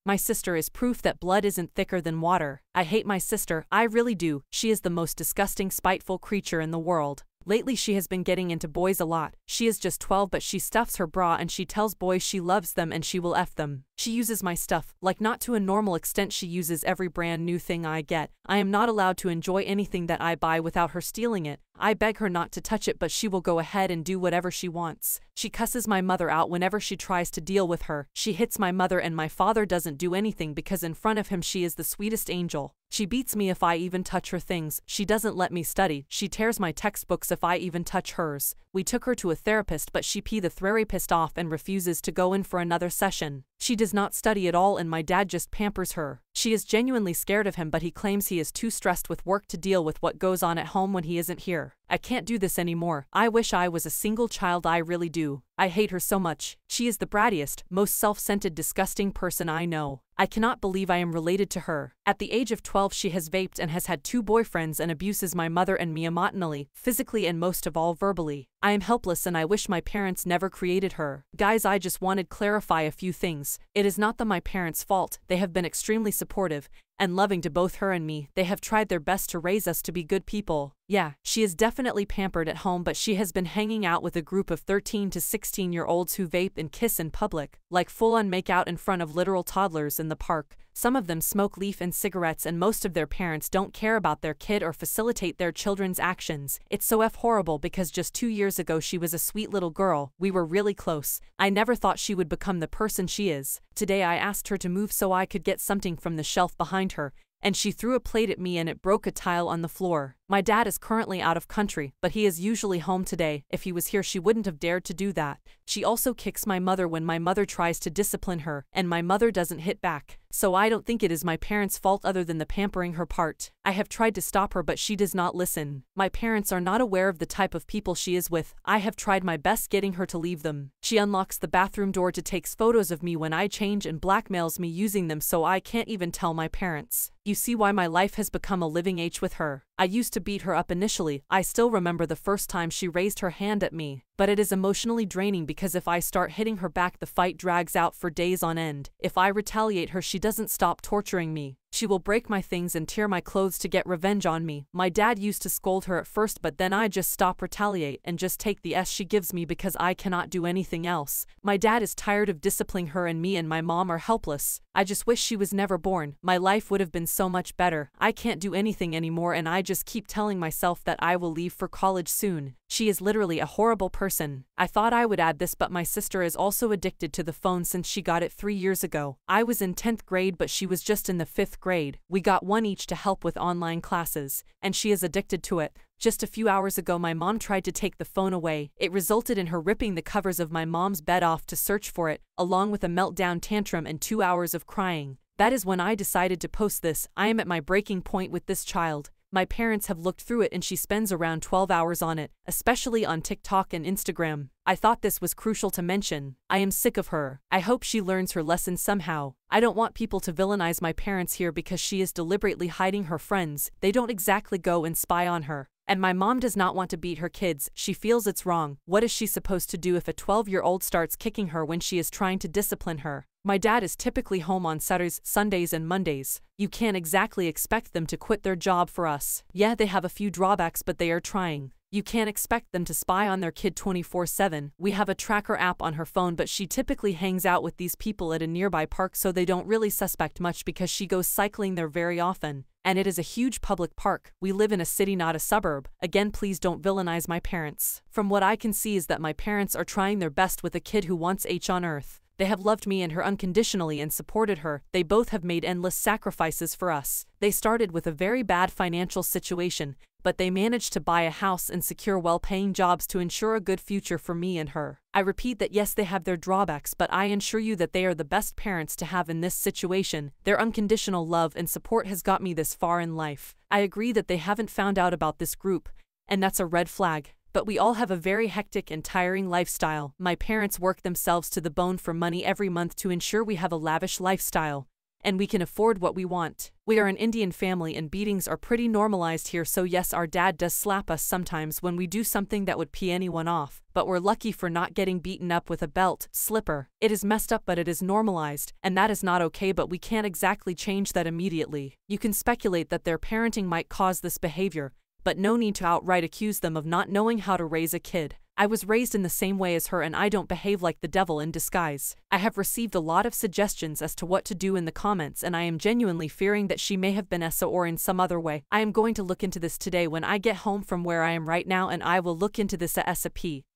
My sister is proof that blood isn't thicker than water. I hate my sister, I really do. She is the most disgusting, spiteful creature in the world. Lately she has been getting into boys a lot. She is just 12 but she stuffs her bra and she tells boys she loves them and she will F them. She uses my stuff, like not to a normal extent. She uses every brand new thing I get. I am not allowed to enjoy anything that I buy without her stealing it. I beg her not to touch it but she will go ahead and do whatever she wants. She cusses my mother out whenever she tries to deal with her. She hits my mother and my father doesn't do anything because in front of him she is the sweetest angel. She beats me if I even touch her things. She doesn't let me study. She tears my textbooks if I even touch hers. We took her to a therapist but she the therapist off and refuses to go in for another session. She does not study at all and my dad just pampers her. She is genuinely scared of him but he claims he is too stressed with work to deal with what goes on at home when he isn't here. I can't do this anymore. I wish I was a single child, I really do. I hate her so much. She is the brattiest, most self-centered, disgusting person I know. I cannot believe I am related to her. At the age of 12 she has vaped and has had 2 boyfriends and abuses my mother and me emotionally, physically and most of all verbally. I am helpless and I wish my parents never created her. Guys, I just wanted clarify a few things. It is not my parents' fault. They have been extremely supportive and loving to both her and me. They have tried their best to raise us to be good people. Yeah, she is definitely pampered at home but she has been hanging out with a group of 13 to 16-year-olds who vape and kiss in public, like full-on make-out in front of literal toddlers in the park. Some of them smoke leaf and cigarettes and most of their parents don't care about their kid or facilitate their children's actions. It's so horrible because just 2 years ago she was a sweet little girl. We were really close. I never thought she would become the person she is. Today I asked her to move so I could get something from the shelf behind her, and she threw a plate at me and it broke a tile on the floor. My dad is currently out of country, but he is usually home today. If he was here she wouldn't have dared to do that. She also kicks my mother when my mother tries to discipline her, and my mother doesn't hit back. So I don't think it is my parents' fault other than the pampering her part. I have tried to stop her but she does not listen. My parents are not aware of the type of people she is with. I have tried my best getting her to leave them. She unlocks the bathroom door to take photos of me when I change and blackmails me using them so I can't even tell my parents. You see why my life has become a living H with her. I used to beat her up initially. I still remember the first time she raised her hand at me. But it is emotionally draining because if I start hitting her back the fight drags out for days on end. If I retaliate her she doesn't stop torturing me. She will break my things and tear my clothes to get revenge on me. My dad used to scold her at first but then I just stop retaliate and just take the S she gives me because I cannot do anything else. My dad is tired of disciplining her and me and my mom are helpless. I just wish she was never born. My life would have been so much better. I can't do anything anymore and I just keep telling myself that I will leave for college soon. She is literally a horrible person. I thought I would add this but my sister is also addicted to the phone since she got it 3 years ago. I was in 10th grade but she was just in the 5th grade. We got one each to help with online classes, and she is addicted to it. Just a few hours ago my mom tried to take the phone away. It resulted in her ripping the covers of my mom's bed off to search for it, along with a meltdown tantrum and 2 hours of crying. That is when I decided to post this. I am at my breaking point with this child. My parents have looked through it and she spends around 12 hours on it, especially on TikTok and Instagram. I thought this was crucial to mention. I am sick of her. I hope she learns her lesson somehow. I don't want people to villainize my parents here because she is deliberately hiding her friends. They don't exactly go and spy on her. And my mom does not want to beat her kids. She feels it's wrong. What is she supposed to do if a 12-year-old starts kicking her when she is trying to discipline her? My dad is typically home on Saturdays, Sundays and Mondays. You can't exactly expect them to quit their job for us. Yeah, they have a few drawbacks but they are trying. You can't expect them to spy on their kid 24/7. We have a tracker app on her phone but she typically hangs out with these people at a nearby park so they don't really suspect much because she goes cycling there very often. And it is a huge public park. We live in a city, not a suburb. Again, please don't villainize my parents. From what I can see is that my parents are trying their best with a kid who wants H on earth. They have loved me and her unconditionally and supported her. They both have made endless sacrifices for us. They started with a very bad financial situation, but they managed to buy a house and secure well-paying jobs to ensure a good future for me and her. I repeat that yes, they have their drawbacks, but I assure you that they are the best parents to have in this situation. Their unconditional love and support has got me this far in life. I agree that they haven't found out about this group, and that's a red flag. But we all have a very hectic and tiring lifestyle. My parents work themselves to the bone for money every month to ensure we have a lavish lifestyle. and we can afford what we want. We are an Indian family and beatings are pretty normalized here, so yes, our dad does slap us sometimes when we do something that would pee anyone off, but we're lucky for not getting beaten up with a belt, slipper. It is messed up, but it is normalized, and that is not okay, but we can't exactly change that immediately. You can speculate that their parenting might cause this behavior, but no need to outright accuse them of not knowing how to raise a kid. I was raised in the same way as her and I don't behave like the devil in disguise. I have received a lot of suggestions as to what to do in the comments, and I am genuinely fearing that she may have been Essa or in some other way. I am going to look into this today when I get home from where I am right now, and I will look into this at Essa.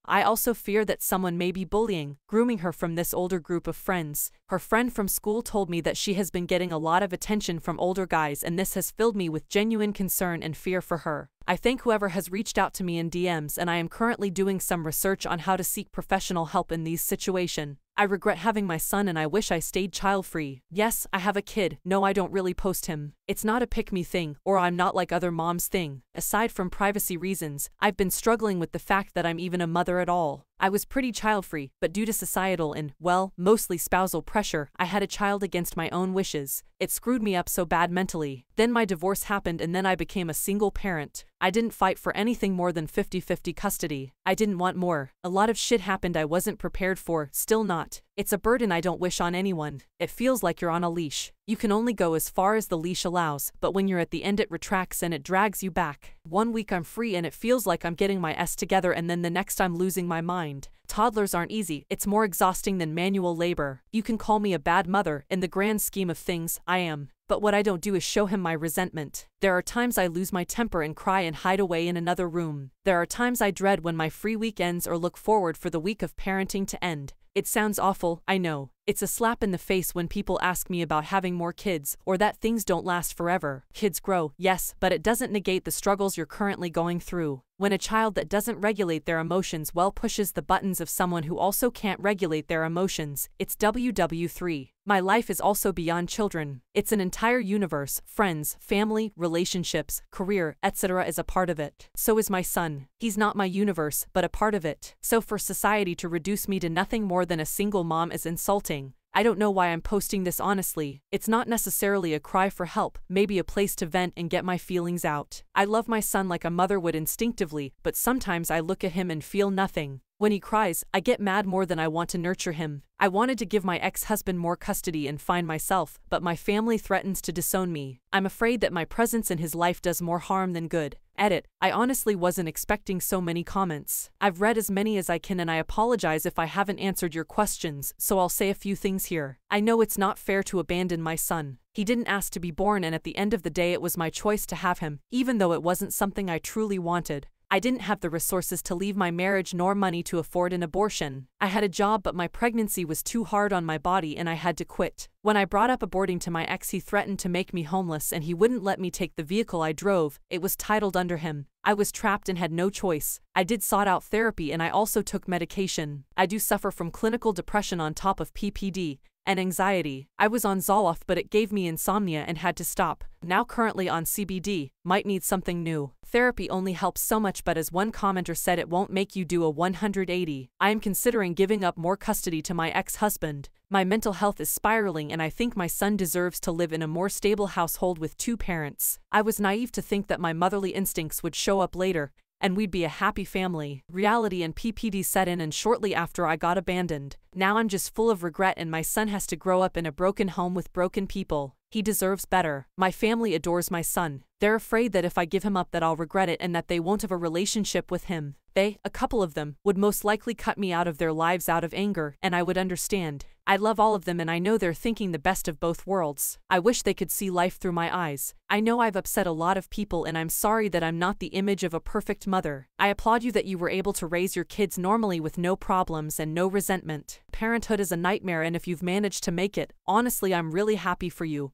I also fear that someone may be bullying, grooming her from this older group of friends. Her friend from school told me that she has been getting a lot of attention from older guys, and this has filled me with genuine concern and fear for her. I thank whoever has reached out to me in DMs, and I am currently doing some research on how to seek professional help in these situations. I regret having my son and I wish I stayed child-free. Yes, I have a kid. No, I don't really post him. It's not a pick-me thing, or I'm not like other moms thing. Aside from privacy reasons, I've been struggling with the fact that I'm even a mother at all. I was pretty child-free, but due to societal and, well, mostly spousal pressure, I had a child against my own wishes. It screwed me up so bad mentally. Then my divorce happened and then I became a single parent. I didn't fight for anything more than 50-50 custody. I didn't want more. A lot of shit happened I wasn't prepared for, still not. It's a burden I don't wish on anyone. It feels like you're on a leash. You can only go as far as the leash allows, but when you're at the end it retracts and it drags you back. 1 week I'm free and it feels like I'm getting my S together, and then the next I'm losing my mind. Toddlers aren't easy. It's more exhausting than manual labor. You can call me a bad mother. In the grand scheme of things, I am. But what I don't do is show him my resentment. There are times I lose my temper and cry and hide away in another room. There are times I dread when my free week ends or look forward for the week of parenting to end. It sounds awful, I know. It's a slap in the face when people ask me about having more kids, or that things don't last forever. Kids grow, yes, but it doesn't negate the struggles you're currently going through. When a child that doesn't regulate their emotions well pushes the buttons of someone who also can't regulate their emotions, it's WW3. My life is also beyond children. It's an entire universe. Friends, family, relationships, career, etc. is a part of it. So is my son. He's not my universe, but a part of it. So for society to reduce me to nothing more than a single mom is insulting. I don't know why I'm posting this honestly. It's not necessarily a cry for help, maybe a place to vent and get my feelings out. I love my son like a mother would instinctively, but sometimes I look at him and feel nothing. When he cries, I get mad more than I want to nurture him. I wanted to give my ex-husband more custody and find myself, but my family threatens to disown me. I'm afraid that my presence in his life does more harm than good. Edit. I honestly wasn't expecting so many comments. I've read as many as I can and I apologize if I haven't answered your questions, so I'll say a few things here. I know it's not fair to abandon my son. He didn't ask to be born, and at the end of the day it was my choice to have him, even though it wasn't something I truly wanted. I didn't have the resources to leave my marriage nor money to afford an abortion. I had a job, but my pregnancy was too hard on my body and I had to quit. When I brought up aborting to my ex, he threatened to make me homeless and he wouldn't let me take the vehicle I drove. It was titled under him. I was trapped and had no choice. I did sought out therapy and I also took medication. I do suffer from clinical depression on top of PPD and anxiety. I was on Zoloft, but it gave me insomnia and had to stop. Now currently on CBD, might need something new. Therapy only helps so much, but as one commenter said, it won't make you do a 180. I am considering giving up more custody to my ex-husband. My mental health is spiraling and I think my son deserves to live in a more stable household with 2 parents. I was naive to think that my motherly instincts would show up later, and we'd be a happy family. Reality and PPD set in, and shortly after I got abandoned. Now I'm just full of regret and my son has to grow up in a broken home with broken people. He deserves better. My family adores my son. They're afraid that if I give him up that I'll regret it and that they won't have a relationship with him. They, a couple of them, would most likely cut me out of their lives out of anger, and I would understand. I love all of them and I know they're thinking the best of both worlds. I wish they could see life through my eyes. I know I've upset a lot of people and I'm sorry that I'm not the image of a perfect mother. I applaud you that you were able to raise your kids normally with no problems and no resentment. Parenthood is a nightmare, and if you've managed to make it, honestly I'm really happy for you.